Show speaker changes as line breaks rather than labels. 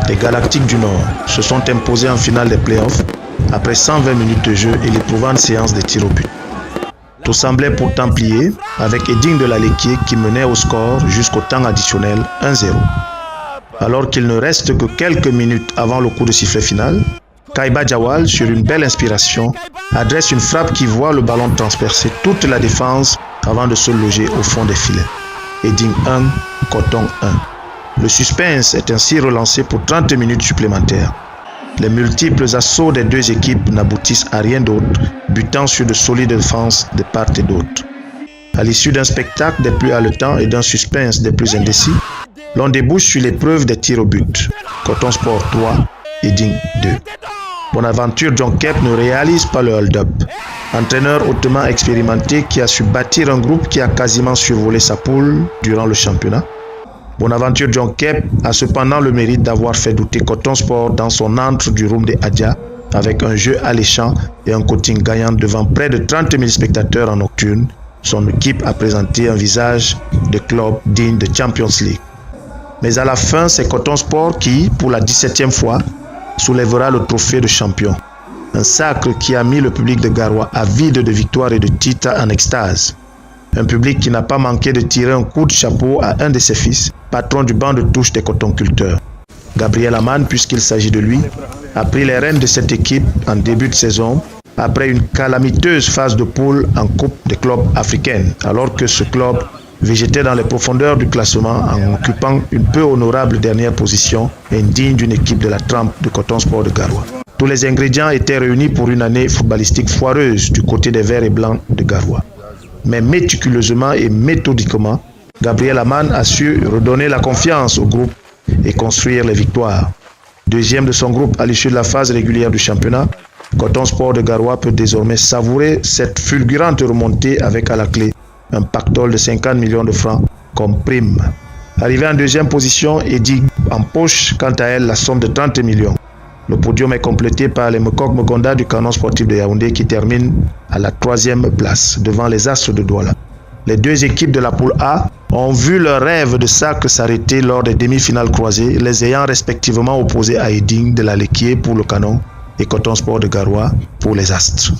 Les Galactiques du Nord se sont imposés en finale des playoffs après 120 minutes de jeu et l'éprouvante séance des tirs au but. Tout semblait pourtant plié avec Eding de l'Alequier qui menait au score jusqu'au temps additionnel 1-0. Alors qu'il ne reste que quelques minutes avant le coup de sifflet final, Kaiba Jawal, sur une belle inspiration, adresse une frappe qui voit le ballon transpercer toute la défense avant de se loger au fond des filets. Eding 1, Coton 1. Le suspense est ainsi relancé pour 30 minutes supplémentaires. Les multiples assauts des deux équipes n'aboutissent à rien d'autre, butant sur de solides défenses de part et d'autre. À l'issue d'un spectacle des plus haletants et d'un suspense des plus indécis, l'on débouche sur l'épreuve des tirs au but. Coton Sport 3, Eding 2. Bonaventure Djonkep ne réalise pas le hold-up. Entraîneur hautement expérimenté qui a su bâtir un groupe qui a quasiment survolé sa poule durant le championnat. Bonaventure Djonkep a cependant le mérite d'avoir fait douter Coton Sport dans son antre du Room des Adja avec un jeu alléchant et un coaching gagnant devant près de 30 000 spectateurs en nocturne. Son équipe a présenté un visage de club digne de Champions League. Mais à la fin, c'est Coton Sport qui, pour la 17e fois, soulèvera le trophée de champion. Un sacre qui a mis le public de Garoua avide de victoires et de titres en extase. Un public qui n'a pas manqué de tirer un coup de chapeau à un de ses fils, patron du banc de touche des cotonculteurs. Gabriel Aman, puisqu'il s'agit de lui, a pris les rênes de cette équipe en début de saison après une calamiteuse phase de poule en Coupe des clubs africaines, alors que ce club végétait dans les profondeurs du classement en occupant une peu honorable dernière position indigne d'une équipe de la trempe de Coton Sport de Garoua. Tous les ingrédients étaient réunis pour une année footballistique foireuse du côté des Verts et Blancs de Garoua. Mais méticuleusement et méthodiquement, Gabriel Aman a su redonner la confiance au groupe et construire les victoires. Deuxième de son groupe à l'issue de la phase régulière du championnat, Coton Sport de Garoua peut désormais savourer cette fulgurante remontée avec à la clé un pactole de 50 millions de francs comme prime. Arrivé en deuxième position, Eding empoche quant à elle la somme de 30 millions. Le podium est complété par les Mekok Mekonda du Canon sportif de Yaoundé qui termine à la 3e place devant les Astres de Douala. Les deux équipes de la poule A ont vu leur rêve de sacre s'arrêter lors des demi-finales croisées, les ayant respectivement opposés à Eding de l'Alequier pour le Canon et Coton Sport de Garoua pour les Astres.